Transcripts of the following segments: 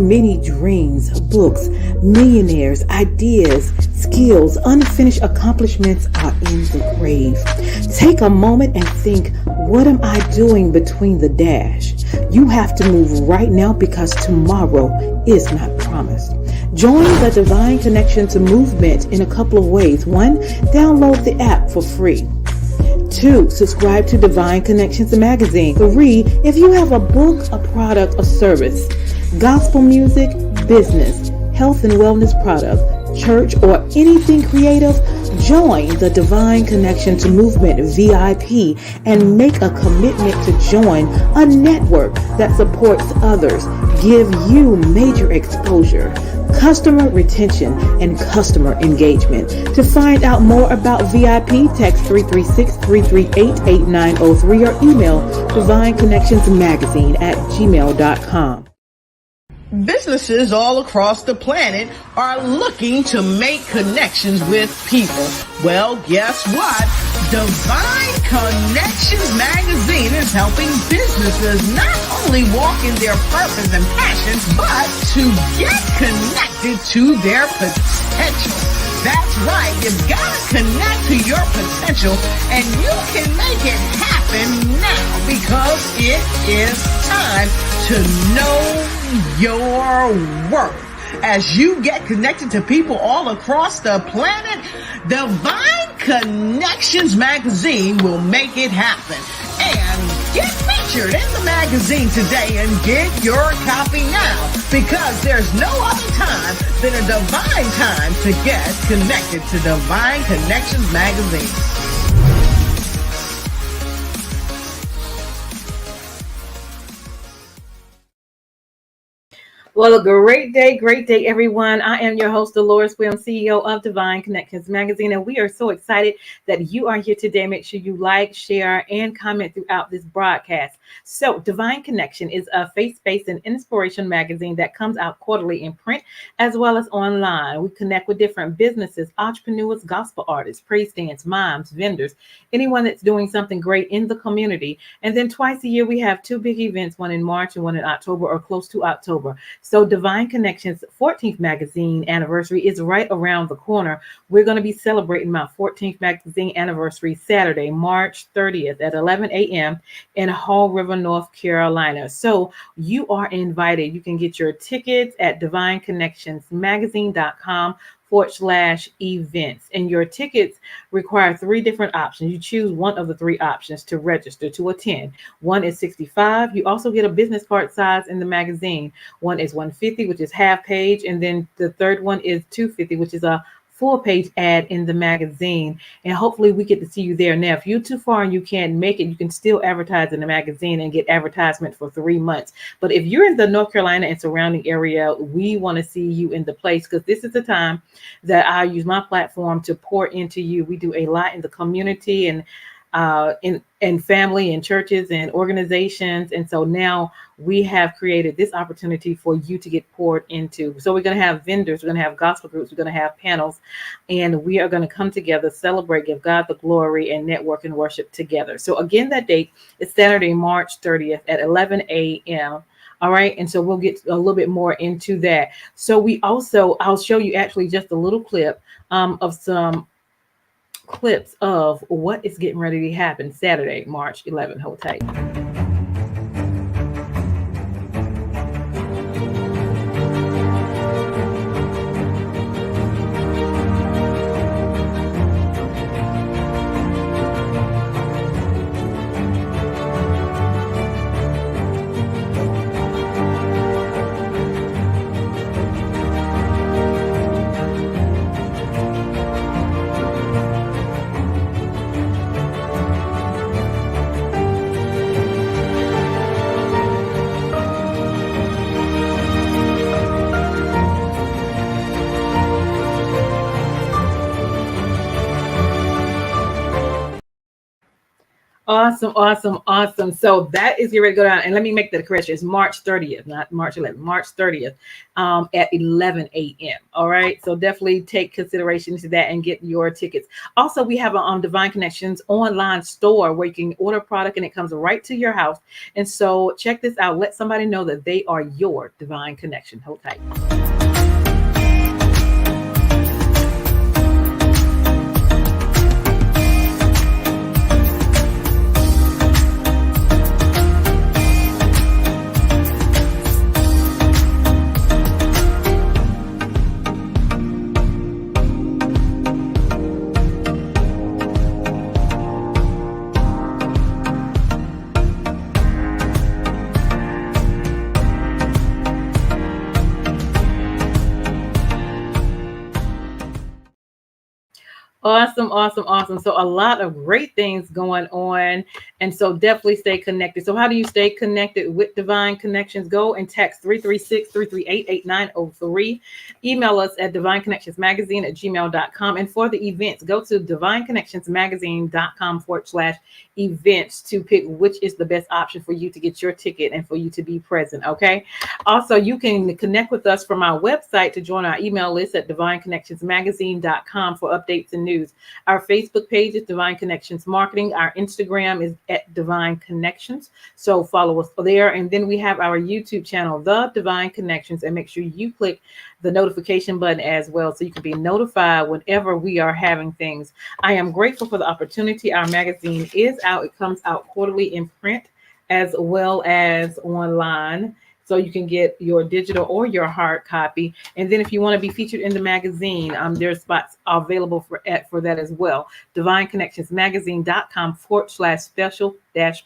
many dreams, books, millionaires, ideas, skills, unfinished accomplishments are in the grave. Take a moment and think, what am I doing between the dash? You have to move right now because tomorrow is not promised. Join the Divine Connections movement in a couple of ways. 1, download the app for free. 2, subscribe to Divine Connections magazine. 3, if you have a book, a product, a service, gospel music, business, health and wellness product, church, or anything creative, join the Divine Connections Movement VIP and make a commitment to join a network that supports others, give you major exposure, customer retention, and customer engagement. To find out more about VIP, text 336-338-8903 or email divineconnectionsmagazine@gmail.com. Businesses all across the planet are looking to make connections with people. Well, guess what? Divine Connections Magazine is helping businesses not only walk in their purpose and passions, but to get connected to their potential. That's right. You've got to connect to your potential, and you can make it happen now because it is time to know your worth. As you get connected to people all across the planet, Divine Connections Magazine will make it happen. And get featured in the magazine today and get your copy now, because there's no other time than a divine time to get connected to Divine Connections Magazine. Well, a great day, everyone. I am your host, Deloris Williams, CEO of Divine Connections Magazine, and we are so excited that you are here today. Make sure you like, share, and comment throughout this broadcast. So, Divine Connection is a faith-based and inspiration magazine that comes out quarterly in print as well as online. We connect with different businesses, entrepreneurs, gospel artists, praise dance, moms, vendors, anyone that's doing something great in the community. And then twice a year, we have 2 big events, one in March and one in October or close to October. So Divine Connections 14th magazine anniversary is right around the corner. We're going to be celebrating my 14th magazine anniversary Saturday, March 30th at 11 a.m. in Fall River, North Carolina. So you are invited. You can get your tickets at divineconnectionsmagazine.com/events. And your tickets require 3 different options. You choose one of the 3 options to register to attend. One is $65. You also get a business card size in the magazine. One is $150, which is half page. And then the third one is $250, which is a full page ad in the magazine. And hopefully we get to see you there. Now, if you're too far and you can't make it, you can still advertise in the magazine and get advertisement for 3 months. But if you're in the North Carolina and surrounding area, we want to see you in the place, because this is the time that I use my platform to pour into you. We do a lot in the community and in family and churches and organizations. And so now we have created this opportunity for you to get poured into. So we're going to have vendors, we're going to have gospel groups, we're going to have panels, and we are going to come together, celebrate, give God the glory, and network and worship together. So again, that date is Saturday, March 30th at 11 a.m. All right. And so we'll get a little bit more into that. So I'll show you actually just a little clip of some clips of what is getting ready to happen Saturday, March 11th. Hold tight. Awesome, awesome, awesome. So that is, get ready to go down. And let me make the correction. It's March 30th, not March 11th, March 30th, at 11 a.m. All right. So definitely take consideration to that and get your tickets. Also, we have a Divine Connections online store where you can order product and it comes right to your house. And so check this out. Let somebody know that they are your divine connection. Hold tight. Awesome, awesome, awesome. So a lot of great things going on. And so definitely stay connected. So how do you stay connected with Divine Connections? Go and text 336-338-8903. Email us at divineconnectionsmagazine@gmail.com. And for the events, go to divineconnectionsmagazine.com/events to pick which is the best option for you to get your ticket and for you to be present. Okay. Also, you can connect with us from our website to join our email list at divineconnectionsmagazine.com for updates and news. Our Facebook page is Divine Connections Marketing. Our Instagram is at Divine Connections. So follow us there. And then we have our YouTube channel, The Divine Connections, and make sure you click the notification button as well so you can be notified whenever we are having things. I am grateful for the opportunity. Our magazine is out. It comes out quarterly in print as well as online. So you can get your digital or your hard copy. And then if you want to be featured in the magazine, there's spots available for that as well. divineconnectionsmagazine.com/special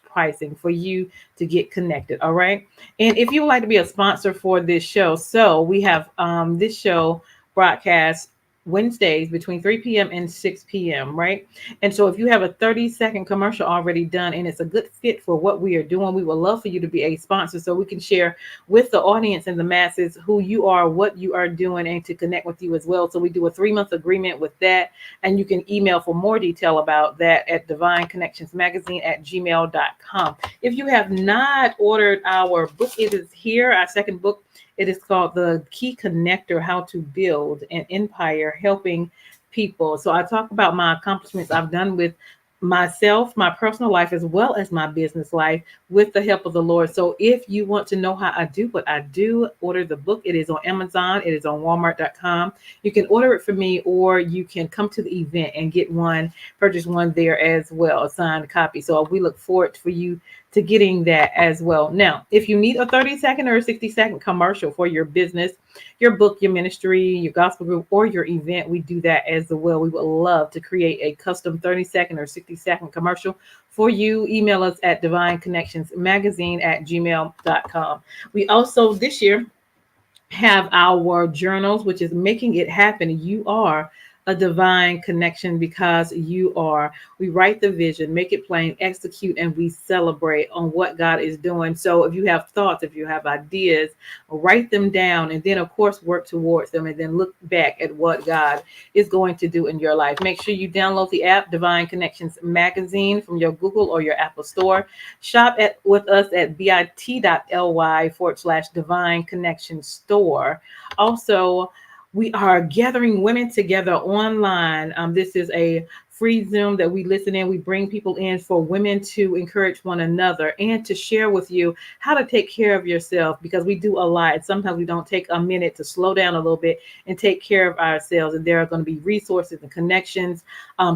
pricing for you to get connected. All right. And if you would like to be a sponsor for this show, so we have this show broadcast Wednesdays between 3 p.m. and 6 p.m. Right. And so if you have a 30-second commercial already done and it's a good fit for what we are doing, we would love for you to be a sponsor so we can share with the audience and the masses who you are, what you are doing, and to connect with you as well. So we do a 3-month agreement with that. And you can email for more detail about that at divineconnectionsmagazine@gmail.com. If you have not ordered our book, it is here, our second book. It is called The Key Connector, How to Build an Empire Helping People. So I talk about my accomplishments I've done with myself, my personal life, as well as my business life with the help of the Lord. So if you want to know how I do what I do, order the book. It is on Amazon. It is on Walmart.com. You can order it from me, or you can come to the event and get one, purchase one there as well, a signed copy. So we look forward for you to getting that as well. Now, if you need a 30-second or a 60-second commercial for your business, your book, your ministry, your gospel group, or your event, we do that as well. We would love to create a custom 30-second or 60-second commercial for you. Email us at divineconnectionsmagazine@gmail.com. We also this year have our journals, which is Making It Happen. You are a divine connection because you are. We write the vision, make it plain, execute, and we celebrate on what God is doing. So if you have thoughts, if you have ideas, write them down, and then of course work towards them, and then look back at what God is going to do in your life. Make sure you download the app Divine Connections Magazine from your Google or your Apple store. Shop with us at bit.ly/Divine Connection Store. Also, we are gathering women together online. This is a free Zoom that we listen in. We bring people in for women to encourage one another and to share with you how to take care of yourself, because we do a lot. Sometimes we don't take a minute to slow down a little bit and take care of ourselves. And there are going to be resources and connections,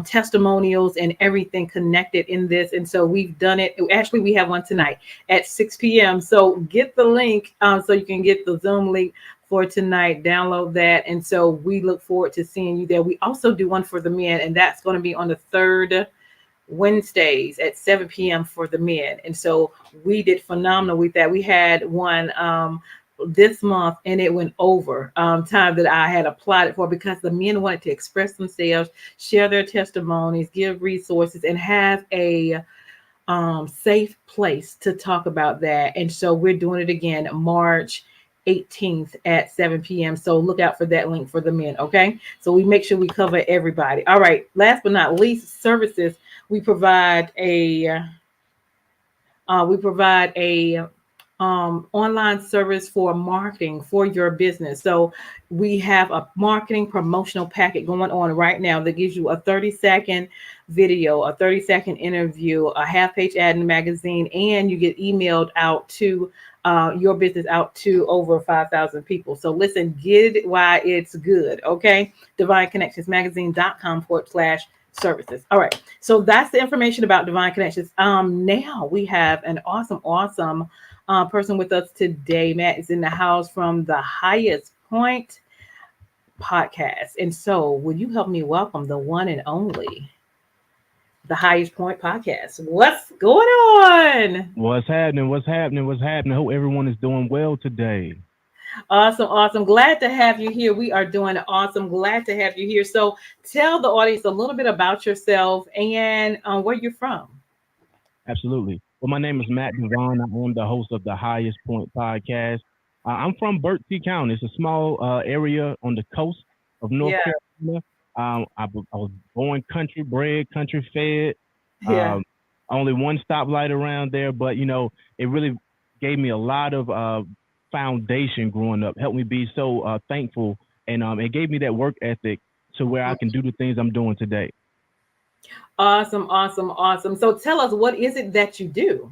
testimonials, and everything connected in this. And so we've done it. Actually, we have one tonight at 6 p.m. So get the link so you can get the Zoom link for tonight. Download that. And so we look forward to seeing you there. We also do one for the men, and that's going to be on the third Wednesdays at 7 p.m. for the men. And so we did phenomenal with that. We had one this month, and it went over time that I had applied it for, because the men wanted to express themselves, share their testimonies, give resources, and have a safe place to talk about that. And so we're doing it again March 18th at 7 p.m. So look out for that link for the men. Okay. So we make sure we cover everybody. All right. Last but not least, services. We provide a online service for marketing for your business. So we have a marketing promotional packet going on right now that gives you a 30-second video, a 30-second interview, a half-page ad in the magazine, and you get emailed out to your business out to over 5,000 people. So listen, get it while it's good, okay? divineconnectionsmagazine.com/services. All right. So that's the information about Divine Connections. Now we have an awesome person with us today. Matt is in the house from the Highest Point podcast. And so, would you help me welcome the one and only, the Highest Point podcast? What's going on? What's happening? What's happening? What's happening? Hope everyone is doing well today. Awesome. Glad to have you here. We are doing awesome. Glad to have you here. So, tell the audience a little bit about yourself and where you're from. Absolutely. Well, my name is Matt Devon. I am the host of the Highest Point podcast. I'm from Berkeley County. It's a small area on the coast of North Yeah. Carolina. I was born country bred, country fed. Yeah. Only one stoplight around there, but it really gave me a lot of foundation growing up. Helped me be so thankful, and it gave me that work ethic to where I can do the things I'm doing today. Awesome. So tell us, what is it that you do?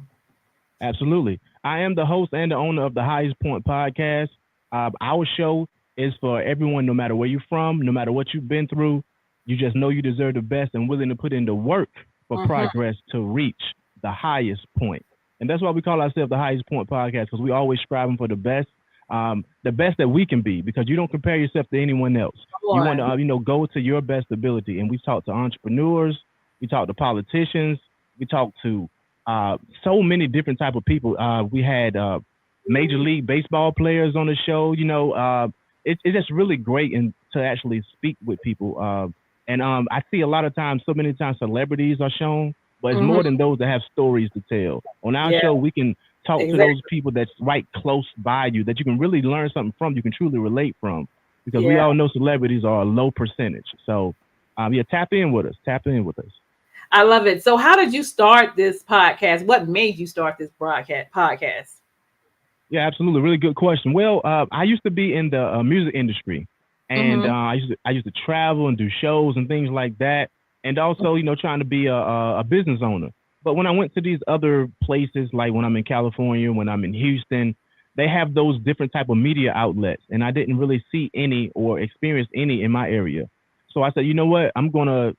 Absolutely. I am the host and the owner of the Highest Point podcast. Our show is for everyone, no matter where you're from, no matter what you've been through. You just know you deserve the best and willing to put in the work for progress to reach the highest point. And that's why we call ourselves the Highest Point podcast, because we always striving for the best that we can be, because you don't compare yourself to anyone else. You want to, go to your best ability. And we talk to entrepreneurs, we talk to politicians, we talk to so many different type of people. We had Major League Baseball players on the show. It's just really great to actually speak with people. And I see a lot of times, so many times celebrities are shown, but it's more than those that have stories to tell. On our show, we can talk to those people that's right close by you, that you can really learn something from, you can truly relate from, because we all know celebrities are a low percentage. So tap in with us. I love it. So how did you start this podcast? What made you start this podcast? Yeah, absolutely. Really good question. Well, I used to be in the music industry, and I used to travel and do shows and things like that. And also, trying to be a business owner. But when I went to these other places, like when I'm in California, when I'm in Houston, they have those different type of media outlets. And I didn't really see any or experience any in my area. So I said, you know what? I'm going to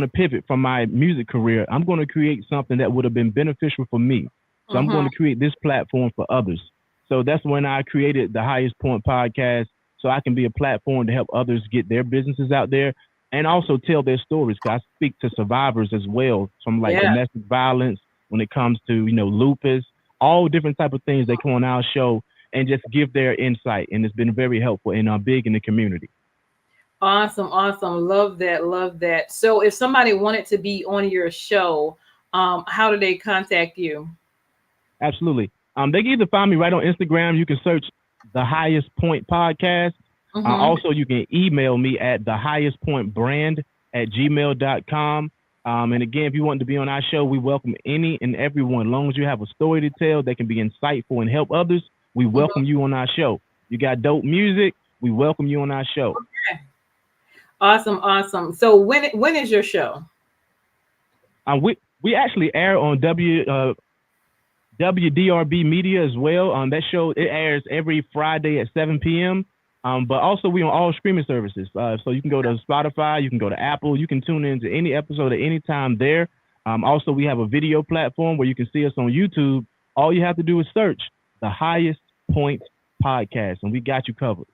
pivot from my music career. I'm going to create something that would have been beneficial for me. So I'm going to create this platform for others. So that's when I created the Highest Point podcast, so I can be a platform to help others get their businesses out there and also tell their stories. Because I speak to survivors as well, from domestic violence, when it comes to, lupus, all different type of things. They come on our show and just give their insight. And it's been very helpful and big in the community. Awesome. Love that. So if somebody wanted to be on your show, how do they contact you? Absolutely. They can either find me right on Instagram. You can search the Highest Point podcast. Also, you can email me at thehighestpointbrand@gmail.com. And again, if you want to be on our show, we welcome any and everyone. As long as you have a story to tell that can be insightful and help others, we welcome you on our show. You got dope music, we welcome you on our show. Okay. Awesome. So when is your show? We actually air on WDRB Media as well. That show, it airs every Friday at 7 p.m. But also we on all streaming services. So you can go to Spotify, you can go to Apple, you can tune in to any episode at any time there. Also, we have a video platform where you can see us on YouTube. All you have to do is search the Highest Point podcast, and we got you covered.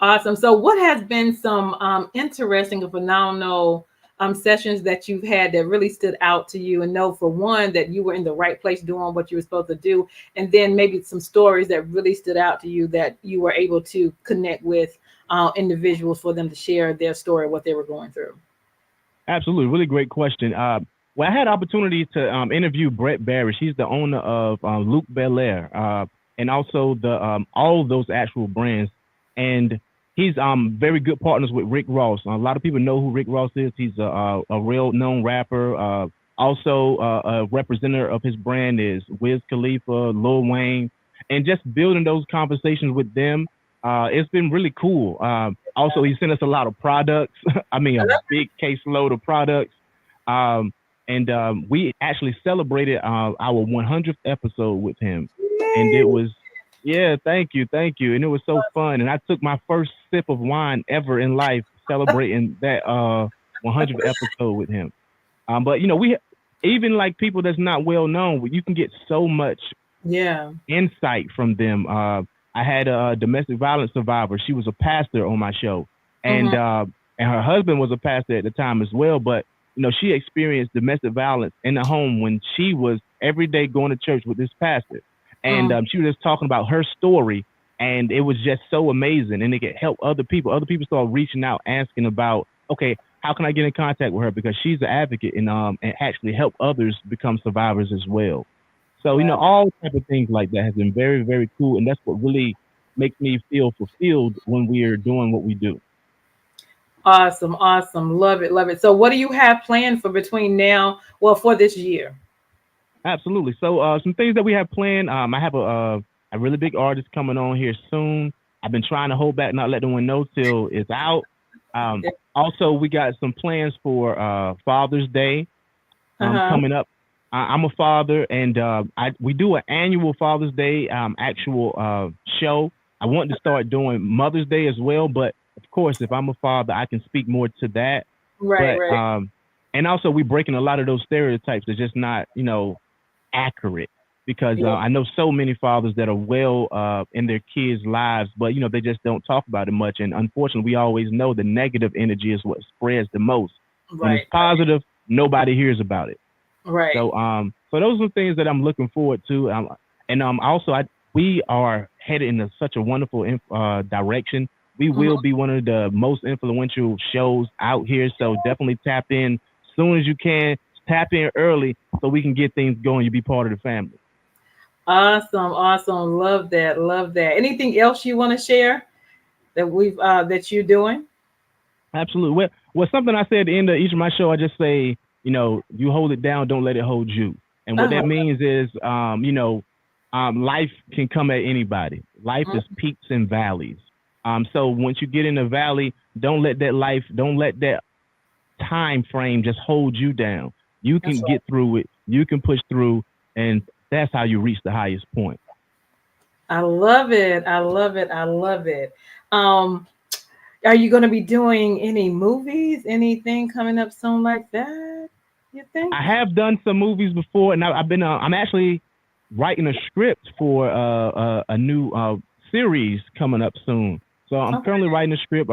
Awesome. So what has been some interesting and phenomenal sessions that you've had that really stood out to you, and know, for one, that you were in the right place doing what you were supposed to do, and then maybe some stories that really stood out to you that you were able to connect with individuals for them to share their story, what they were going through? Absolutely. Really great question. Well, I had opportunity to interview Brett Barish. He's the owner of Luke Belair, and also the all of those actual brands. And He's very good partners with Rick Ross. A lot of people know who Rick Ross is. He's a real known rapper. Also, a representative of his brand is Wiz Khalifa, Lil Wayne, and just building those conversations with them. It's been really cool. Also, he sent us a lot of products. I mean, a big caseload of products. Um, and we actually celebrated our 100th episode with him, and it was, yeah, thank you, and it was so fun. And I took my first sip of wine ever in life celebrating that 100th episode with him. But we even like people that's not well known, you can get so much Yeah. insight from them. I had a domestic violence survivor. She was a pastor on my show, and her husband was a pastor at the time as well. But she experienced domestic violence in the home when she was every day going to church with this pastor, and she was just talking about her story, and it was just so amazing, and it could help other people. Other people started reaching out, asking about, okay, how can I get in contact with her, because she's an advocate and actually help others become survivors as well. So, all type of things like that has been very, very cool. And that's what really makes me feel fulfilled when we're doing what we do. Awesome. Awesome. Love it. Love it. So what do you have planned for between now, well, for this year? Absolutely. So some things that we have planned. I have a really big artist coming on here soon. I've been trying to hold back, not let anyone know till it's out. Also, we got some plans for Father's Day coming up. I'm a father, and we do an annual Father's Day actual show. I want to start doing Mother's Day as well, but of course, if I'm a father, I can speak more to that. Right, but, right. And also, we're breaking a lot of those stereotypes that's just not, accurate. Because I know so many fathers that are well in their kids' lives, but they just don't talk about it much. And unfortunately, we always know the negative energy is what spreads the most. When it's positive, nobody hears about it. Right. So those are things that I'm looking forward to. And also, we are headed in such a wonderful direction. We will be one of the most influential shows out here. So definitely tap in as soon as you can. Tap in early so we can get things going. You be part of the family. Awesome. Awesome. Love that. Love that. Anything else you want to share that that you're doing? Absolutely. Well, something I say at the end of each of my show, I just say, you hold it down, don't let it hold you. And what that means is, life can come at anybody. Life is peaks and valleys. So once you get in the valley, don't let that time frame just hold you down. You can get through it. You can push through, and that's how you reach the highest point. I love it. I love it. I love it. Are you going to be doing any movies, anything coming up soon like that? You think? I have done some movies before, and I've been. I'm actually writing a script for a new series coming up soon. So I'm currently writing a script.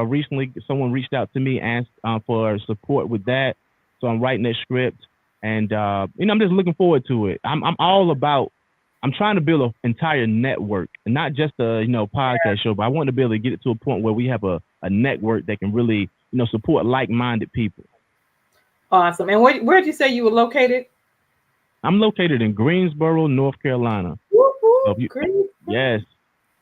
Someone reached out to me, asked for support with that. So I'm writing that script, and I'm just looking forward to it. I'm all about. I'm trying to build an entire network, and not just a podcast show, but I want to be able to get it to a point where we have a network that can really support like-minded people. Awesome. And where did you say you were located? I'm located in Greensboro, North Carolina. Woo-hoo, yes.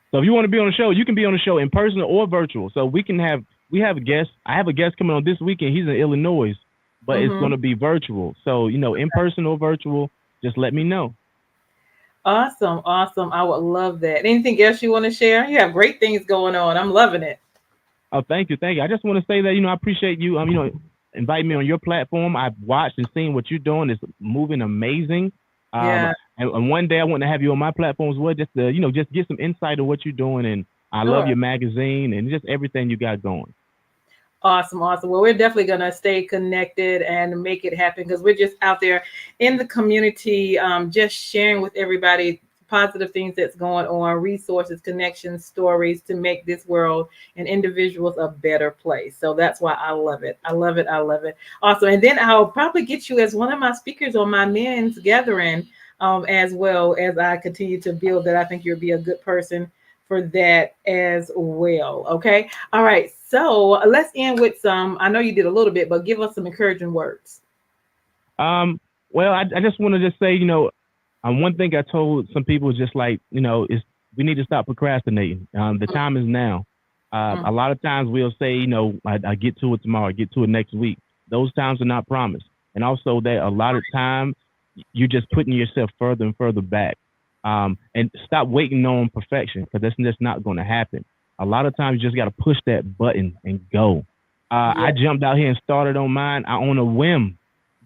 So if you want to be on the show, you can be on the show in person or virtual. So we have a guest. I have a guest coming on this weekend. He's in Illinois, but it's going to be virtual. So, in person or virtual, just let me know. Awesome. Awesome. I would love that. Anything else you want to share? You have great things going on. I'm loving it. Oh, thank you. Thank you. I just want to say that, I appreciate you, invite me on your platform. I've watched and seen what you're doing. It's moving amazing. And one day I want to have you on my platform as well, just to, just get some insight of what you're doing. And I love your magazine and just everything you got going. Awesome. Awesome. Well, we're definitely going to stay connected and make it happen, because we're just out there in the community, just sharing with everybody positive things that's going on, resources, connections, stories to make this world and individuals a better place. So that's why I love it. I love it. I love it. Awesome. And then I'll probably get you as one of my speakers on my men's gathering, as well, as I continue to build that. I think you'll be a good person for that as well. Okay. All right. So let's end with I know you did a little bit, but give us some encouraging words. Well, I just want to just say, one thing I told some people is just like, is we need to stop procrastinating. The time is now. A lot of times we'll say, I get to it tomorrow, get to it next week. Those times are not promised. And also that a lot of time you're just putting yourself further and further back. And stop waiting on perfection, because that's just not going to happen. A lot of times you just got to push that button and go. I jumped out here and started on mine on a whim.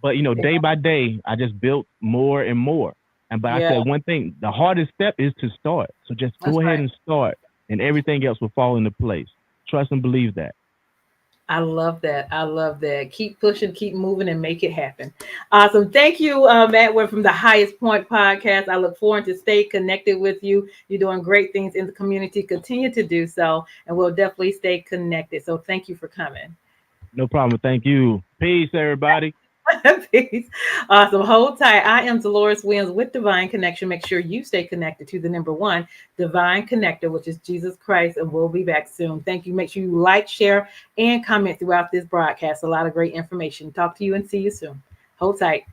But, day by day, I just built more and more. But I said one thing, the hardest step is to start. So just go ahead and start, and everything else will fall into place. Trust and believe that. I love that. I love that. Keep pushing, keep moving, and make it happen. Awesome. Thank you, Matt. We're from the Highest Point Podcast. I look forward to stay connected with you. You're doing great things in the community. Continue to do so, and we'll definitely stay connected. So thank you for coming. No problem. Thank you. Peace, everybody. Peace. Awesome. Hold tight. I am Deloris Williams with Divine Connection. Make sure you stay connected to the number one Divine Connector, which is Jesus Christ, and we'll be back soon. Thank you. Make sure you like, share, and comment throughout this broadcast. A lot of great information. Talk to you and see you soon. Hold tight.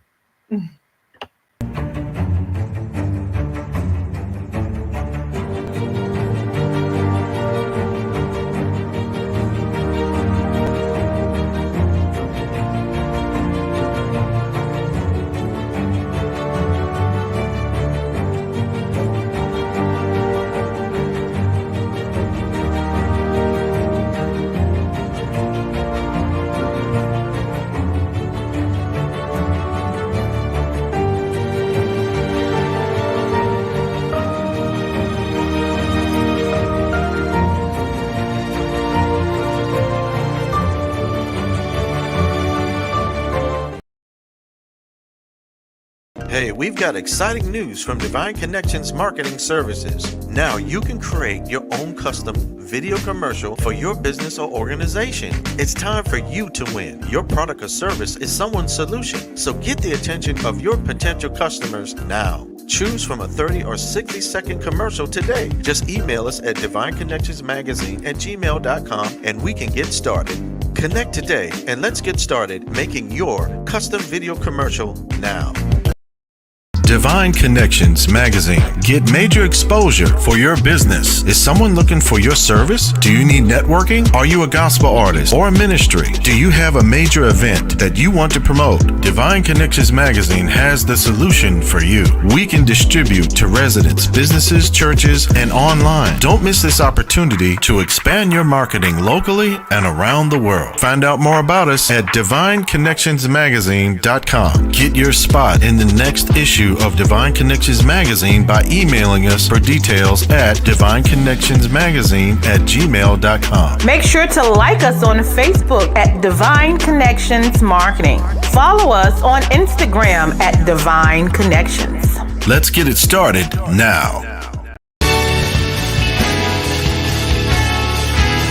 Hey, we've got exciting news from Divine Connections Marketing Services. Now you can create your own custom video commercial for your business or organization. It's time for you to win. Your product or service is someone's solution. So get the attention of your potential customers now. Choose from a 30 or 60-second commercial today. Just email us at divineconnectionsmagazine@gmail.com and we can get started. Connect today and let's get started making your custom video commercial now. Divine Connections Magazine. Get major exposure for your business. Is someone looking for your service? Do you need networking? Are you a gospel artist or a ministry? Do you have a major event that you want to promote? Divine Connections Magazine has the solution for you. We can distribute to residents, businesses, churches, and online. Don't miss this opportunity to expand your marketing locally and around the world. Find out more about us at divineconnectionsmagazine.com. Get your spot in the next issue of Divine Connections Magazine by emailing us for details at divineconnectionsmagazine@gmail.com. Make sure to like us on Facebook at Divine Connections Marketing. Follow us on Instagram at Divine Connections. Let's get it started now.